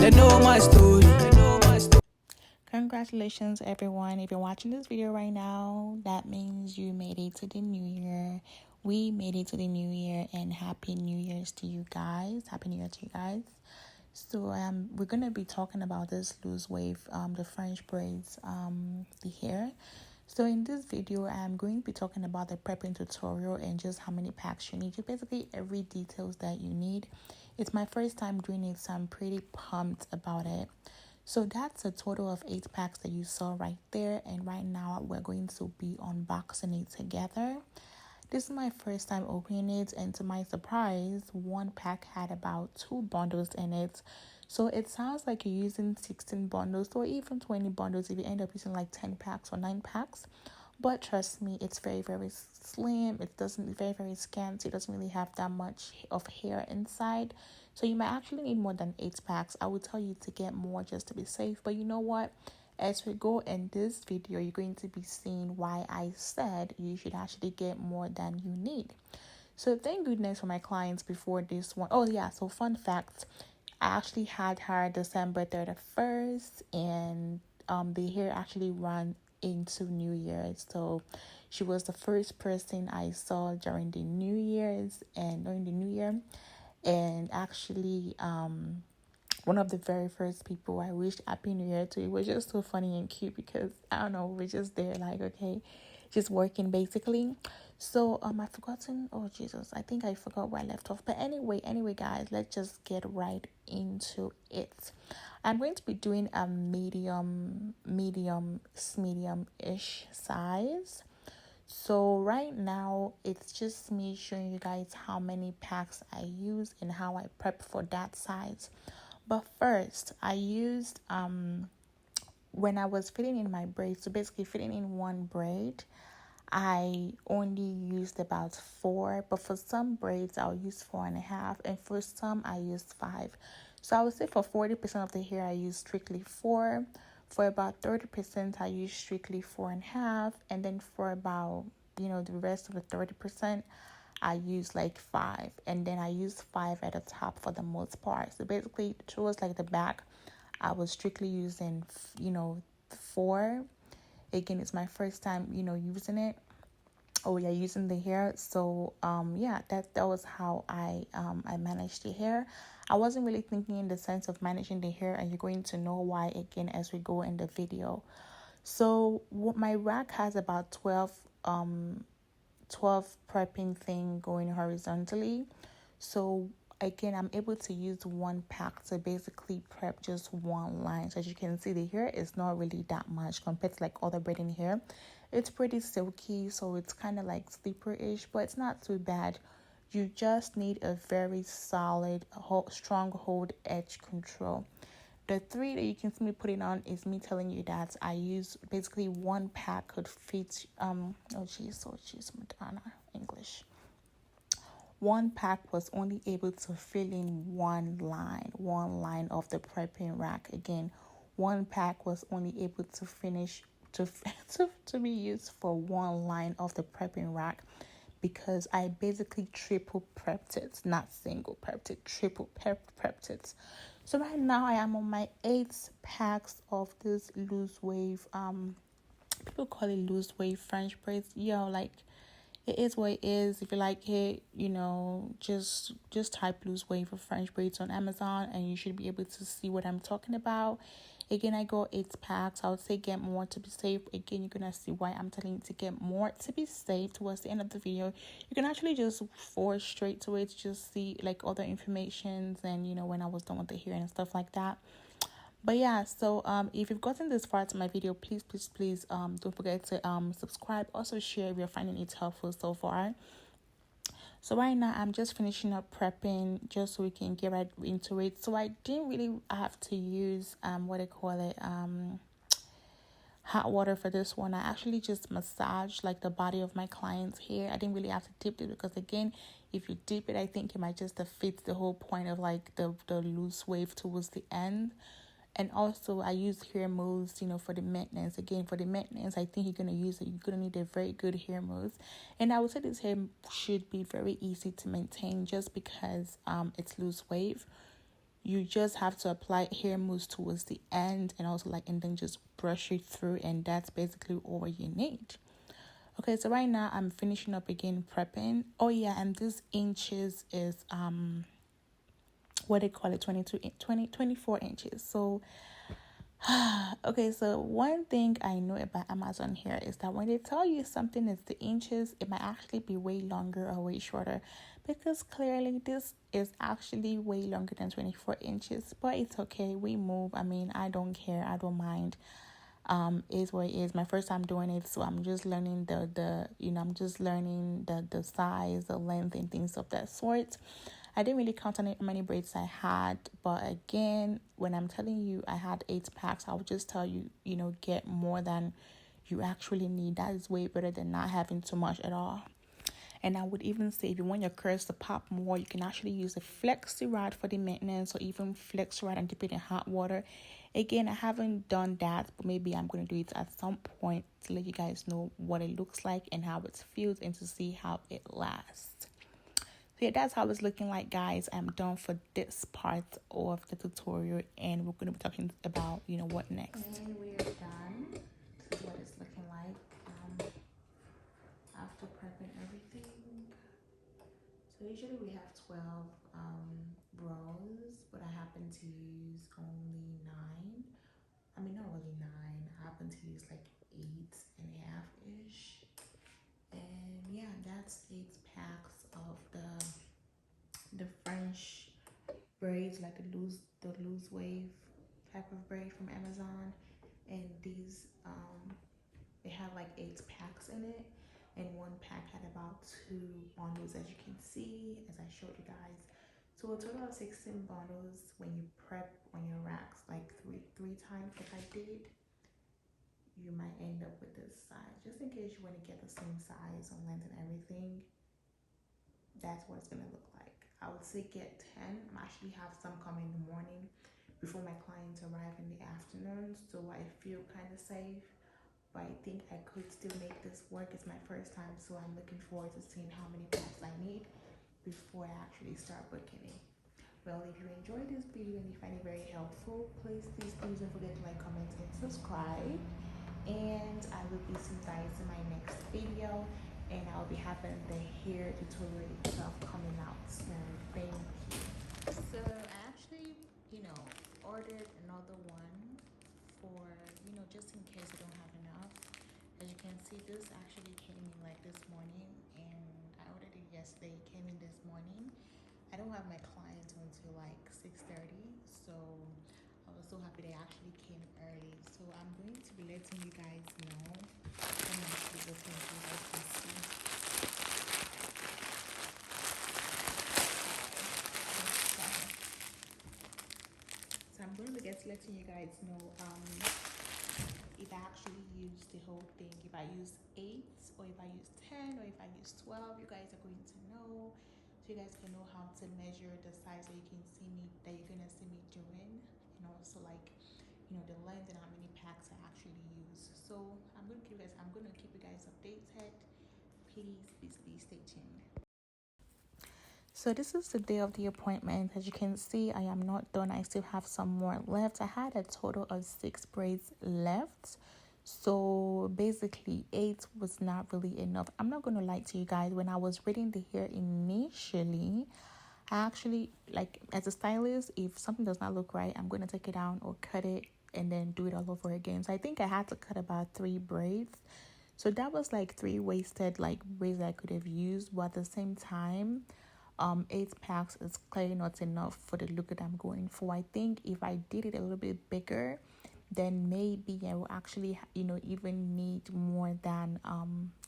They know my story. Congratulations, everyone. If you're watching this video right now, that means you made it to the new year. We made it to the new year, and happy New Year's to you guys. Happy New Year to you guys. So we're gonna be talking about this loose wave, the French braids, the hair. So in this video, I'm going to be talking about the prepping tutorial and just how many packs you need. Just basically every details that you need. It's my first time doing it, so I'm pretty pumped about it. So that's a total of 8 packs that you saw right there, and right now we're going to be unboxing it together. This is my first time opening it, and to my surprise, one pack had about 2 bundles in it. So it sounds like you're using 16 bundles or even 20 bundles if you end up using like 10 packs or 9 packs. But trust me, it's very, very slim. It doesn't, very, very scanty. It doesn't really have that much of hair inside. So you might actually need more than 8 packs. I would tell you to get more just to be safe. But you know what? As we go in this video, you're going to be seeing why I said you should actually get more than you need. So thank goodness for my clients before this one. Oh yeah, so fun fact. I actually had her December 31st, and the hair actually ran into New Year's. So she was the first person I saw during the New Year's and during the New Year, and actually one of the very first people I wished Happy New Year to. It was just so funny and cute because I don't know, we're just there like, okay, just working basically. So I've forgotten, oh Jesus, I think I forgot where I left off. But anyway guys, let's just get right into it. I'm going to be doing a medium-ish size. So right now it's just me showing you guys how many packs I use and how I prep for that size. But first, I used when I was fitting in my braid, so basically fitting in one braid, I only used about 4, but for some braids I'll use 4.5, and for some I used 5. So I would say for 40% of the hair I use strictly 4. For about 30% I use strictly 4.5, and then for about the rest of the 30% I use like 5, and then I use 5 at the top for the most part. So basically towards like the back I was strictly using 4. Again, it's my first time using it. Using the hair. So that was how I managed the hair. I wasn't really thinking in the sense of managing the hair, and you're going to know why again as we go in the video. So my rack has about 12 prepping thing going horizontally. So again, I'm able to use one pack to basically prep just one line. So as you can see, the hair is not really that much compared to like other braiding hair. It's pretty silky, so it's kind of like slippery-ish, but it's not too bad. You just need a very solid, strong hold edge control. The 3 that you can see me putting on is me telling you that I use basically one pack could fit Madonna English. One pack was only able to fill in one line of the prepping rack. Again, one pack was only able to finish to be used for one line of the prepping rack, because I basically triple prepped it, not single prepped it, triple prepped it. So right now I am on my 8 packs of this loose wave. People call it loose wave French braids. Like it is what it is. If you like it, just type loose wave of French braids on Amazon, and you should be able to see what I'm talking about. Again, I got 8 packs. I would say get more to be safe. Again, you're gonna see why I'm telling you to get more to be safe. Towards the end of the video, you can actually just forward straight to it, just see like other informations and when I was done with the hair and stuff like that. But yeah, so if you've gotten this far to my video, please don't forget to subscribe. Also share if you're finding it helpful so far. So right now I'm just finishing up prepping just so we can get right into it. So I didn't really have to use hot water for this one. I actually just massaged like the body of my client's hair. I didn't really have to dip it because again, if you dip it, I think it might just defeat the whole point of like the loose wave towards the end. And also I use hair mousse, for the maintenance. Again, for the maintenance, I think you're going to need a very good hair mousse. And I would say this hair should be very easy to maintain just because it's loose wave. you just have to apply hair mousse towards the end, and also like, and then just brush it through, and that's basically all you need. Okay, so right now I'm finishing up again prepping. Oh yeah, and this inches is what they call it, 24 inches. So okay, so one thing I know about Amazon here is that when they tell you something is the inches, it might actually be way longer or way shorter, because clearly this is actually way longer than 24 inches, but it's okay. We move. I mean, I don't care. I don't mind. Is what it is. My first time doing it, so I'm just learning I'm just learning the size, the length, and things of that sort. I didn't really count on how many braids I had, but again, when I'm telling you I had 8 packs, I would just tell you, get more than you actually need. That is way better than not having too much at all. And I would even say, if you want your curls to pop more, you can actually use a flexi rod for the maintenance, or even flex rod and dip it in hot water. Again, I haven't done that, but maybe I'm going to do it at some point to let you guys know what it looks like and how it feels, and to see how it lasts. So yeah, that's how it's looking like, guys. I'm done for this part of the tutorial, and we're going to be talking about, what next. And we're done. This is what it's looking like after prepping everything. So usually we have 12 rows, but I happen to use only 9. I mean, not really 9. I happen to use like 8.5-ish. And yeah, that's 8 packs of the French braids, like the loose wave type of braid from Amazon. And these they have like 8 packs in it, and one pack had about 2 bundles, as you can see, as I showed you guys. So a total of 16 bundles when you prep on your racks like three times like I did. You might end up with this size, just in case you want to get the same size on length and everything. That's what it's gonna look like. I would say get 10. I actually have some coming in the morning before my clients arrive in the afternoon, so I feel kind of safe. But I think I could still make this work. It's my first time, so I'm looking forward to seeing how many packs I need before I actually start booking it. Well, if you enjoyed this video and you find it very helpful, please don't forget to like, comment, and subscribe. And I will be seeing you guys in my next video, and I'll be having the hair tutorial itself coming out soon. Thank you. So I actually, ordered another one for, just in case I don't have enough. As you can see, this actually came in like this morning, and I ordered it yesterday. It came in this morning. I don't have my clients until like 6:30, so I was so happy they actually came early. So I'm going to be letting you guys know. I'm actually looking so you guys can see. So I'm going to be letting you guys know if I actually use the whole thing. If I use 8, or if I use 10, or if I use 12, you guys are going to know. So you guys can know how to measure the size that you're gonna see me doing, and also like, the length and how many packs I actually use. So I'm gonna keep you guys updated. Please stay tuned. So this is the day of the appointment. As you can see, I am not done. I still have some more left. I had a total of 6 braids left. So basically 8 was not really enough. I'm not going to lie to you guys. When I was reading the hair initially, I actually, like, as a stylist, if something does not look right, I'm going to take it down or cut it and then do it all over again. So I think I had to cut about 3 braids. So that was like 3 wasted like braids I could have used. But at the same time, 8 packs is clearly not enough for the look that I'm going for. I think if I did it a little bit bigger, then maybe I will actually, even need more than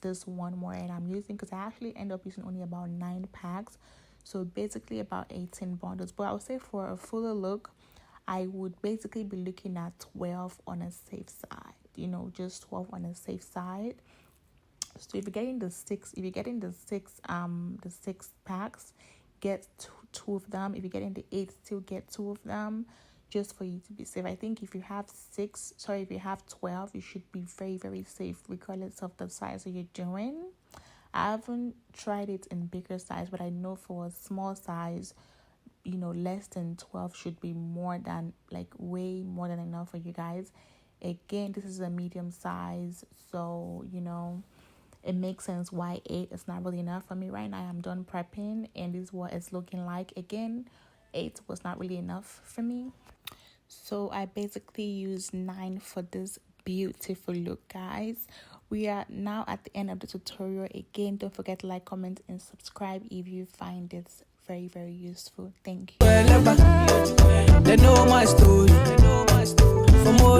this one more, and I'm using, because I actually end up using only about 9 packs, so basically about 18 bundles. But I would say for a fuller look, I would basically be looking at 12 on a safe side, just 12 on a safe side. So if you're getting the 6 packs, get two of them. If you're getting the 8, still get 2 of them, just for you to be safe. I think if you have 12, you should be very, very safe regardless of the size that you're doing. I haven't tried it in bigger size, but I know for a small size, less than 12 should be more than, like, way more than enough for you guys. Again, this is a medium size, so it makes sense why 8 is not really enough for me right now. I'm done prepping and this is what it's looking like. Again, 8 was not really enough for me, so I basically used 9 for this beautiful look, guys. We are now at the end of the tutorial. Again, don't forget to like, comment, and subscribe if you find this very, very useful. Thank you. They know my story. For more